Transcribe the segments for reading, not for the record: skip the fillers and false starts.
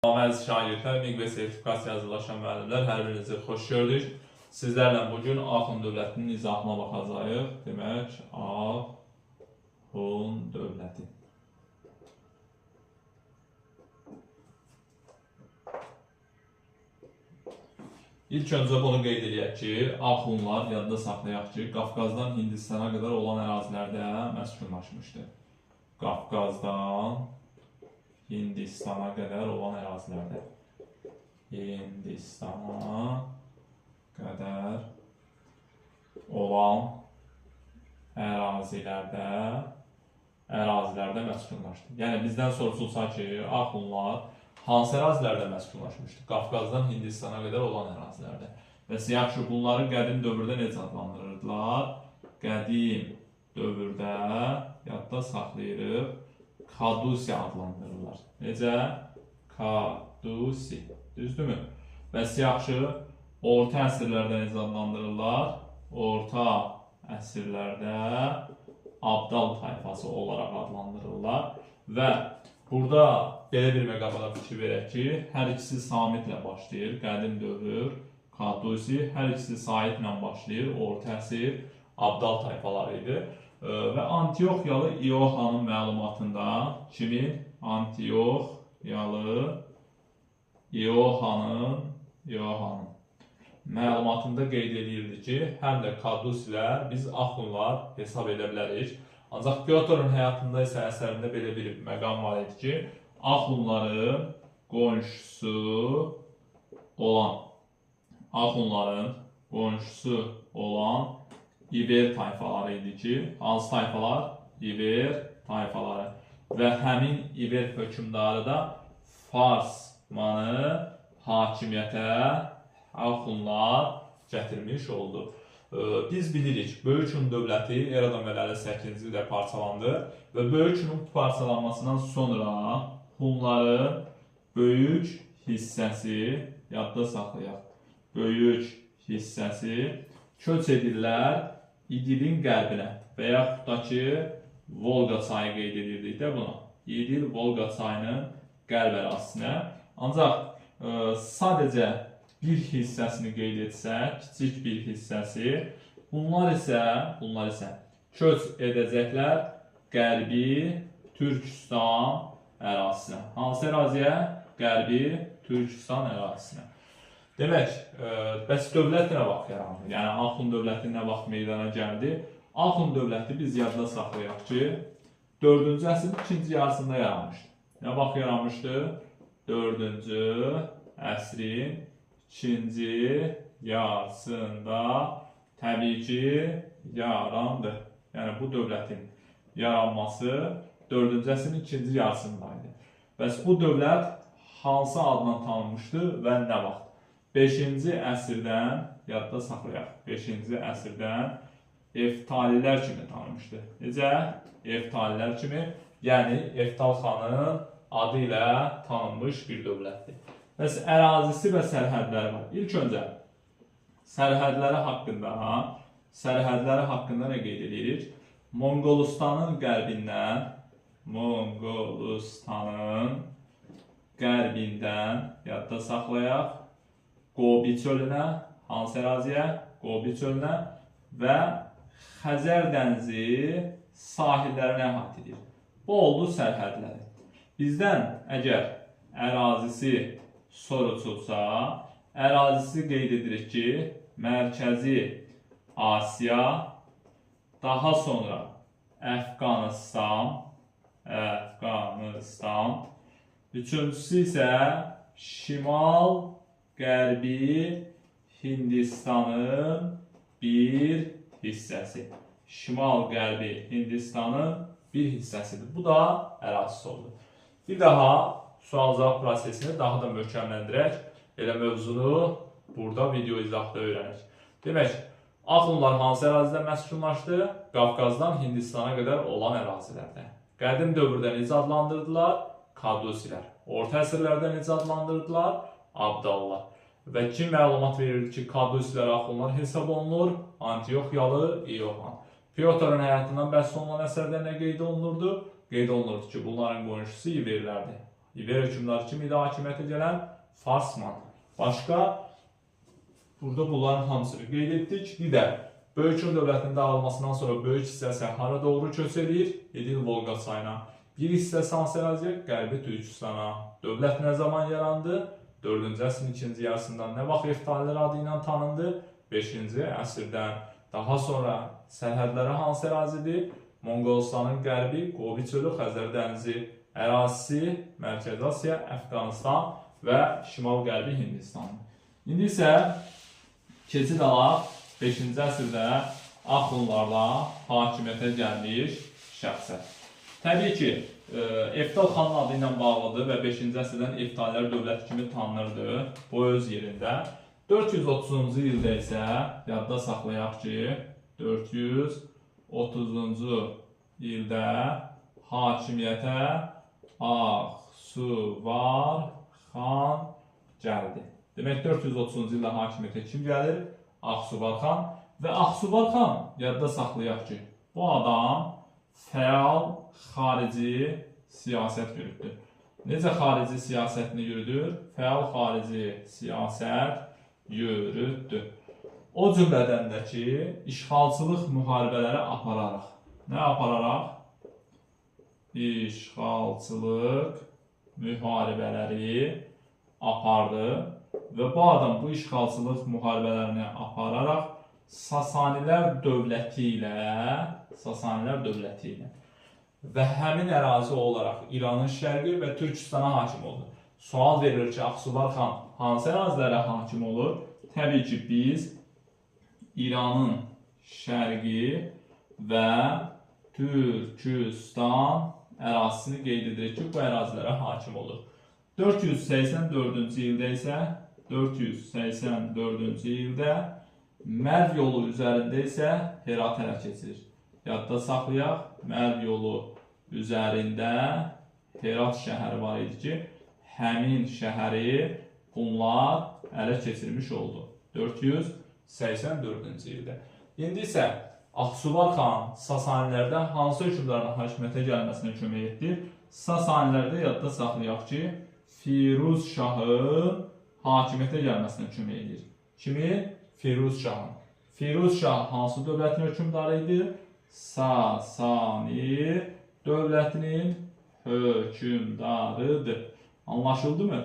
Əziz şagirdlər, miqve sertifikasiya hazırlaşan müəllimlər, hər birinizi xoş gördük. Sizlərlə bugün Axund dövlətinin izahına baxacağıq. Demək, Axund dövləti. İlk öncə bunu qeyd edək ki, Axundlar, yadda saxlayaq ki, Qafqazdan Hindistana qədər olan ərazilərdə məskunlaşmışdır. Qafqazdan Hindistana qədər olan ərazilərdə. Hindistana qədər olan ərazilərdə məskunlaşdı. Yəni bizdən soruşulsa ki, Axundlar hansı ərazilərdə məskunlaşmışdı? Qafqazdan Hindistana qədər olan ərazilərdə. Və yaxşı, bunları qədim dövrdə necə adlandırırdılar? Qədim dövrdə, yadda saxlayırıq, Kadusi adlandırırlar. Necə? Kadusi. Düzdürmü? Və yaxşı, orta əsrlərdə necə adlandırırlar? Orta əsrlərdə Abdal tayfası olaraq adlandırırlar. Və burada belə bir məqamda fikir verək ki, hər ikisi Samitlə başlayır. Qədim dövr, Kadusi, hər ikisi Saidlə başlayır. Orta əsr Abdal tayfaları idi. Və Antioxiyalı İoxanın məlumatında kimin? Antioxiyalı İoxanın məlumatında qeyd edirdi ki, həm də Kadusilər biz Axundlar hesab edə bilərik. Ancaq Pyotrun həyatında isə əsərində belə bir məqam var idi ki, Axundların qonşusu olan İber tayfaları idi ki, hansı tayfalar? İber tayfaları. Və həmin İber hökmdarı da Farsmanı hakimiyyətə Axundlar gətirmiş oldu. Biz bilirik, Böyük Hun dövləti eradan əvvəl 8-ci ildə parçalandı və Böyük Hunun parçalanmasından sonra Hunların böyük hissəsi, yadda saxlayaq, böyük hissəsi köç edirlər İdilin qərbinə və yaxud da ki, Volqa çayı qeyd edirdik də buna. İdil Volqa çayının qərb ərazisinə. Ancaq sadəcə bir hissəsini qeyd etsək, kiçik bir hissəsi, bunlar isə köç edəcəklər Qərbi Türkistan ərazisinə. Hansı əraziyə? Qərbi Türkistan ərazisinə. Demək, bəs dövlət nə vaxt yarandı? Yəni, Axund dövləti nə vaxt meydana gəldi? Axund dövləti biz yadda saxlayaq ki, 4-cü əsrin ikinci yarısında yaranmışdı. Nə vaxt yaranmışdı? 4-cü əsrin ikinci yarısında təbii ki, yarandı. Yəni, bu dövlətin yaranması 4-cü əsrin ikinci yarısındaydı. Bəs bu dövlət hansı adla tanınmışdı və nə vaxt? 5-ci əsrdən, yadda saxlayaq, 5-ci əsrdən Eftalilər kimi tanınmışdı. Necə? Eftalilər kimi, yəni Eftal xanın adı ilə tanınmış bir dövlətdir. Bəs ərazisi və sərhədləri var. İlk öncə sərhədləri haqqında nə qeyd edirik? Monqolistanın qərbindən, yadda saxlayaq, Qobi çölünə, hansı əraziyə? Qobi çölünə və Xəzər dənizi sahillərinə əhatə edir. Bu oldu sərhədləri. Bizdən əgər ərazisi soruşulsa, ərazisi qeyd edirik ki, Mərkəzi Asiya, daha sonra Əfqanistan, üçüncüsü isə Şimal-Qərbi Hindistanın bir hissəsi. Şimal-Qərbi Hindistanın bir hissəsidir. Bu da ərazisi oldu. Bir daha sual-cavab prosesini daha da möhkəmləndirək. Elə mövzunu burada video izahda öyrənək. Demək, Axundlar hansı ərazidə məskunlaşdı? Qafqazdan Hindistana qədər olan ərazilərdə. Qədim dövrdə necə adlandırdılar? Kadusilər. Orta əsrlərdə necə adlandırdılar? Abdallar. Və kim məlumat verir ki, Kadusilər Axundlar hesab olunur? Antioxiyalı İoxan. Pyotrun həyatından bəhs olunan əsərdə nə qeyd olunurdu? Qeyd olunurdu ki, bunların qonşusu İberlərdir. İber hökmdarı kim idi hakimiyyətə gələn? Farsman. Başqa burada bunların hamısını qeyd etdik. Bir də Böyükün dövlətinin dağılmasından sonra böyük hissəsi hara doğru köç edir? Edir Volqa çayına. Bir hissəsi hansı əraziyə? Qərbi Türkistana. Dövlət nə zaman yarandı? 4-cü əsrin ikinci yarısından. Nə vaxt Eftalilər adı ilə tanındı? 5-ci əsrdən. Daha sonra sərhədləri hansı ərazidir? Monqolistanın qərbi, Qobi çölü, Xəzər dənizi ərazisi, Mərkəzi Asiya, Əfqanistan və şimal-qərbi Hindistan. İndi isə keçid alaq 5-ci əsrdə Axunlarla hakimiyyətə gəlmiş şəxslər. Təbii ki, Eftal xanın adı ilə bağlıdır və 5-ci əsrdən Eftalilər dövləti kimi tanınırdı bu öz yerində. 430-cu ildə isə yadda saxlayaq ki, 430-cu ildə hakimiyyətə Aksuvar xan gəldi. Demək 430-cu ildə hakimiyyətə kim gəlir? Aksuvar xan. Və Aksuvar xan, yadda saxlayaq ki, bu adam fəal xarici siyasət yürütdü. Necə xarici siyasətini yürüdür? Fəal xarici siyasət yürütdü. O cümlədən də ki, işğalçılıq müharibələri apararaq. Nə apararaq? İşğalçılıq müharibələri apardı və bu adam bu işğalçılıq müharibələrini apararaq Sasanilər dövləti ilə və həmin ərazi olaraq İranın şərqi və Türkistana hakim oldu. Sual verilir ki, Aksuvar xan hansı ərazilərə hakim olur? Təbii ki, biz İranın şərqi və Türkistan ərazisini qeyd edirik ki, bu ərazilərə hakim olur. 484-cü ildə Mərv yolu üzərində isə Herat ələ keçirir. Yadda saxlayaq, Mərv yolu üzərində Herat şəhəri var idi ki, həmin şəhəri bunlar ələ keçirmiş oldu 484-cü ildə. İndi isə Aksuvar xan Sasanilərdə hansı hökmdarın hakimiyyətə gəlməsinə kömək etdi? Sasanilərdə yadda saxlayaq ki, Firuz şahın hakimiyyətə gəlməsinə kömək edir. Kimi? Firuz şahın. Firuz şah hansı dövlətin hökmdarı idi? Sasani dövlətinin hökmdarıdır. Anlaşıldı mı?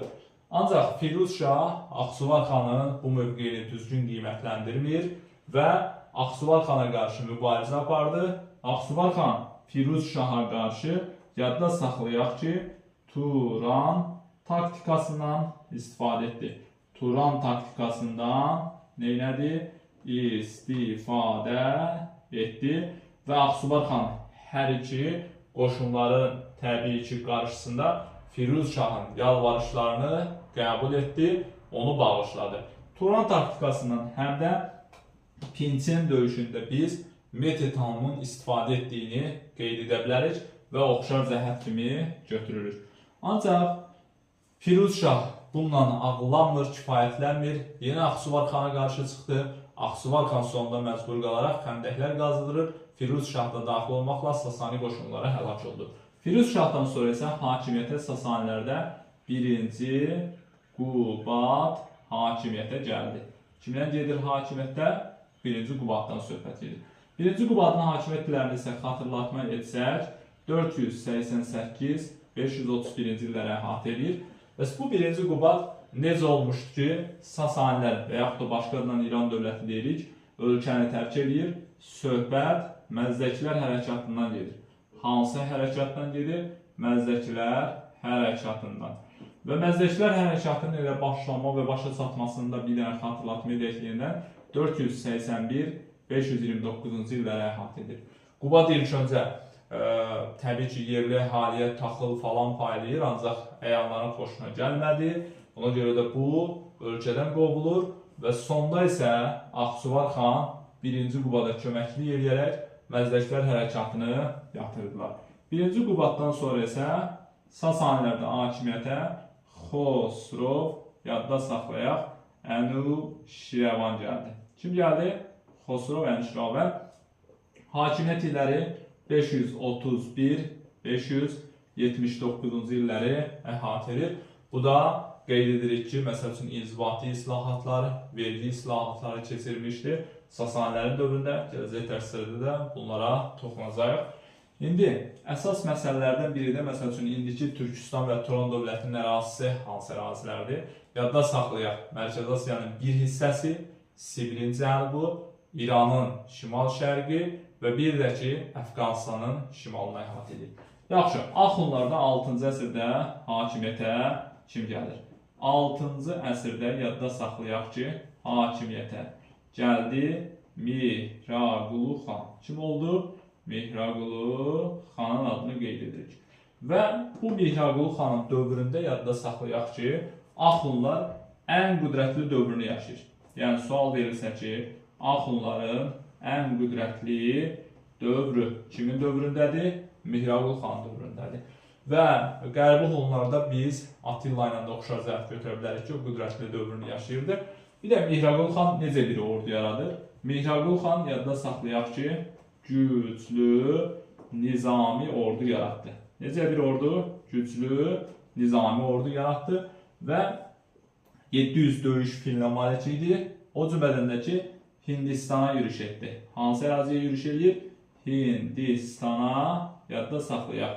Ancaq Firuz şah Aksuvar xanın bu mövqeyini düzgün qiymətləndirmir və Aksuvar xana qarşı mübarizə apardı. Aksuvar xan Firuz şaha qarşı yadda saxlayaq ki, Turan taktikasından istifadə etdi. Turan taktikasından neynədir? İstifadə etdi və Aksuvar xan hər iki qoşunların təbii ki qarşısında Firuz şahın yalvarışlarını qəbul etdi, onu bağışladı. Turan taktikasından həm də Pinçen döyüşündə biz Metetanın istifadə etdiyini qeyd edə bilərik və oxşar cəhət kimi götürürük. Ancaq Firuz şah bununla ağıllanmır, kifayətlənmir, yenə Aksuvar xana qarşı çıxdı. Aksuvar xan sonunda məcbur qalaraq xəndəklər qazılır, Firuz şah da daxil olmaqla Sasani qoşunları həlak oldu. Firuz şahdan sonra isə hakimiyyətə Sasanilərdə 1-ci Qubad hakimiyyətə gəldi. Kimdən gedir hakimiyyətdə? 1-ci Qubaddan söhbət gedir. 1-ci Qubadın hakimiyyətlərini isə xatırlatma etsək, 488-531-ci illərə əhatə edir. Bəs bu 1-ci Qubad necə olmuşdur ki, Sasanilər və yaxud da başqa adından İran dövləti deyirik, ölkəni tərk edir, söhbət Məzdəkilər hərəkatından gedir. Hansı hərəkatdan gedir? Məzdəkilər hərəkatından. Və Məzdəkilər hərəkatının elə başlanma və başa çatmasını da bir dənə xatırlatma edək yenidən 480-529-cu illərə əhatə edir. Qubad ilk öncə təbii ki, yerli əhaliyə taxıl falan paylayır, ancaq əyanların xoşuna gəlmədi. Ona görə də bu ölkədən qovulur və sonda isə Aksuvar xan 1-ci Qubada köməklik edərək Məzdəkilər hərəkatını yatırdılar. 1-ci Qubaddan sonra isə Sasanilərdə hakimiyyətə Xosrov, yadda saxlayaq, Ənuşirvan gəldi. Kim gəldi? Xosrov Ənuşirvan. Hakimiyyət illəri 531-552 79-cu illəri əhatə edir. Bu da qeyd edirik ki, məsəl üçün inzibati islahatlar, vergi islahatları keçirmişdir. Sasanilərin dövründə, gələcək dərslərdə də bunlara toxunacağıq. İndi əsas məsələlərdən biri də məsəl üçün indiki Türkistan və Turan dövlətinin ərazisi hansı ərazilərdir? Yadda saxlayaq. Mərkəzi Asiyanın bir hissəsi, Sibirin cənubu, İranın şimal-şərqi və bir də ki, Əfqanistanın şimalına əhatə edir. Yaxşı, Axunlarda 6-cı əsrdə hakimiyyətə kim gəlir? 6-cı əsrdə yadda saxlayaq ki, hakimiyyətə gəldi Mihraqulu xan. Kim oldu? Mihraqulu xanın adını qeyd edirik. Və bu Mihraqulu xanın dövründə yadda saxlayaq ki, Axunlar ən qüdrətli dövrünü yaşayır. Yəni, sual verilsə ki, Axunların ən qüdrətli dövrü kimin dövründədir? Mihraqulu xanın dövründədir. Və Qərbi Hunlarda biz Attila ilə də oxşar zərf götürə bilərik ki, o qüdrətli dövrünü yaşayırdı. Bir də Mihraqulu xan necə bir ordu yaradır? Mihraqulu xan yadda saxlayaq ki, güclü nizami ordu yaratdı. Necə bir ordu? Güclü nizami ordu yaratdı və 700 döyüş filinə malik idi. O cümlədən də ki, Hindistana yürüş etdi. Hansı əraziyə yürüş edir? Hindistana yadda saxlayaq.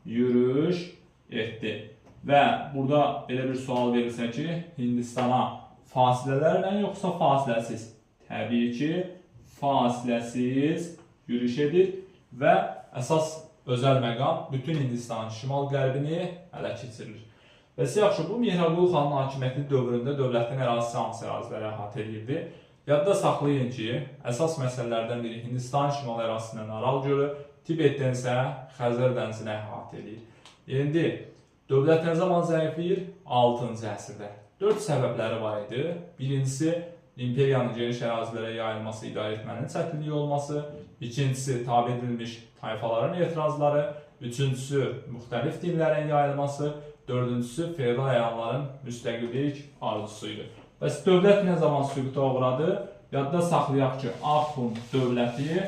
Yürüş etdi. Və burada belə bir sual verilsə ki, Hindistana fasilələrlə yoxsa fasiləsiz? Təbii ki, fasiləsiz yürüş edir və əsas özəl məqam bütün Hindistanın şimal-qərbini ələ keçirilir. Bəs yaxşı, bu Mihraqulu xanın hakimiyyəti dövründə dövlətin ərazisi hansı əraziləri əhatə edirdi? Yadda saxlayın ki, əsas məsələlərdən biri Hindistan şimal ərazisindən Aral gölü, Tibetdən isə Xəzər dənizini əhatə edir. İndi dövlət nə zaman zəifləyir? 6-cı əsrdə. 4 səbəbləri var idi. Birincisi, imperiyanın geniş ərazilərə yayılması, idarə etmənin çətinliyi olması. İkincisi, tabe edilmiş tayfaların etirazları. Üçüncüsü, müxtəlif dinlərin yayılması. Dördüncüsü, feodal əyanların müstəqillik arzusuydu. Bəs dövlət nə zaman süquta uğradı? Yadda saxlayaq ki, Axun dövləti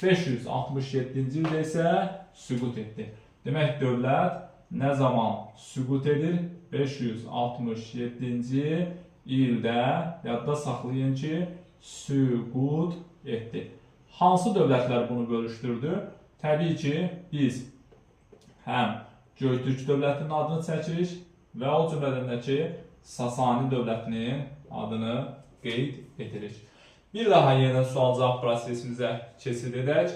567-ci ildə isə süqut etdi. Demək, dövlət nə zaman süqut edir? 567-ci ildə yadda saxlayın ki, süqut etdi. Hansı dövlətlər bunu bölüşdürdü? Təbii ki, biz həm Göytürk dövlətinin adını çəkirik və o cümlədən də ki, Sasani dövlətinin adını qeyd edirik. Bir daha yenə sual-cavab prosesimizə keçid edək.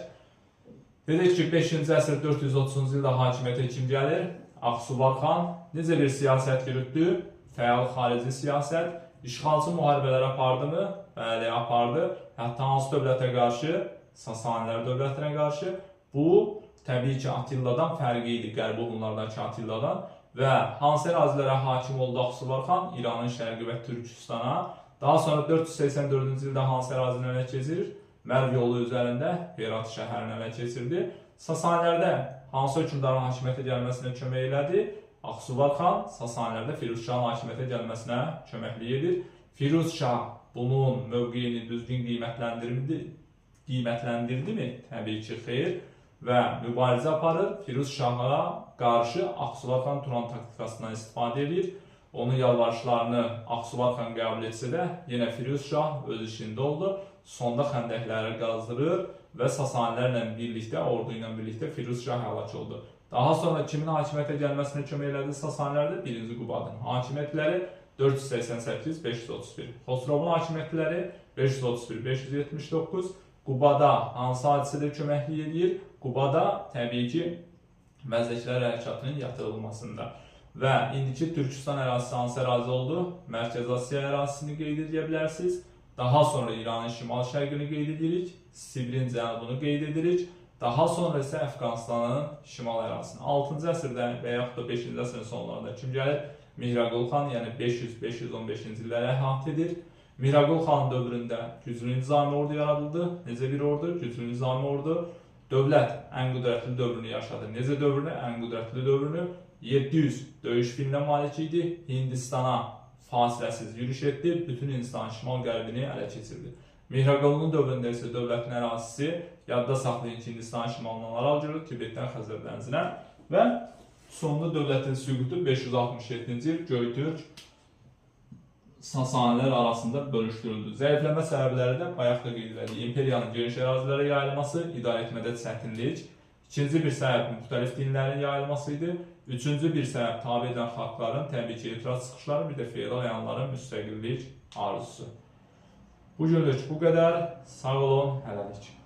Dedik ki, 5-ci əsr 430-cu ildə hakimiyyətə kim gəlir? Aksuvar xan necə bir siyasət yürütdü? Fəal xarici siyasət. İşğalçı müharibələr apardı mı? Bəli, apardı. Hətta hansı dövlətə qarşı? Sasanilər dövlətinə qarşı. Bu, təbii ki, Attiladan fərqi idi, Qərbi Hunlardakı Attiladan. Və hansı ərazilərə hakim oldu Aksuvar xan? İranın şərqi və Türkistana. Daha sonra 484-cü ildə hansı ərazini ələ keçirir? Mərv yolu üzərində Herat şəhərini ələ keçirdi. Sasanilərdə hansı hökmdarın hakimiyyətə gəlməsinə kömək elədi? Aksuvar xan Sasanilərdə Firuz Şahın hakimiyyətə gəlməsinə köməklik edir. Firuz Şah bunun mövqeyini düzgün qiymətləndirdimi? Təbii ki, xeyr. Və mübarizə aparır. Firuz Şaha qarşı Aksuvar xan Turan taktikasından istifadə edir. Onun yalvarışlarını Aksuvar xan qəbul etsə də, yenə Firuz Şah öz işində oldu. Sonda xəndəkləri qazdırır və Sasanilərlə birlikdə, ordu ilə birlikdə Firuz Şah həlak oldu. Daha sonra kimin hakimiyyətə gəlməsinə kömək elədi Sasanilərdə? 1-ci Qubadın hakimiyyətləri 488-531. Xosrovun hakimiyyətləri 531-579. Qubada hansı hadisədə köməklik edir? Qubada təbii ki, məzdəkilər hərəkatının yatırılmasında. Və indiki Türkistan ərazisi hansı ərazi oldu? Mərkəzi Asiya ərazisini qeyd edə bilərsiniz. Daha sonra İranın şimal-şərqini qeyd edirik. Sibirin cənubunu qeyd edirik. Daha sonra isə Əfqanistanın şimal ərazisini. 6-cı əsrdə və yaxud da 5-ci əsrin sonlarında kim gəlir? Mihraqulu xan, yəni 500-515-ci illərə əhatə edir. Mihraqulu xanın dövründə güclü nizami ordu yaradıldı. Necə bir ordu? Güclü nizami ordu. Dövlət ən qüdrətli dövrünü yaşadı. Necə dövrünü? Ən qüdrətli dövrünü. 700 döyüş filinə malik idi. Hindistana fasiləsiz yürüş etdi. Bütün Hindistanın şimal-qərbini ələ keçirdi. Mihraqulunun dövründə isə dövlətin ərazisi, yadda saxlayın ki, Hindistan şimalından Aral gölü, Tibetdən Xəzər dənizinə və Sonunda dövlətin süqutu 567-ci il Göytürk Sasanilər arasında bölüşdürüldü. Zəifləmə səbəbləri də bayaq da qeyd edildi. İmperiyanın geniş ərazilərə yayılması, idarə etmədə çətinlik. İkinci bir səbəb müxtəlif dinlərin yayılması idi. Üçüncü bir səbəb tabe edən xalqların təbii ki, etiraz çıxışları, bir də feodal əyanların müstəqillik arzusu. Bu günlük bu qədər. Sağ olun, hələlik.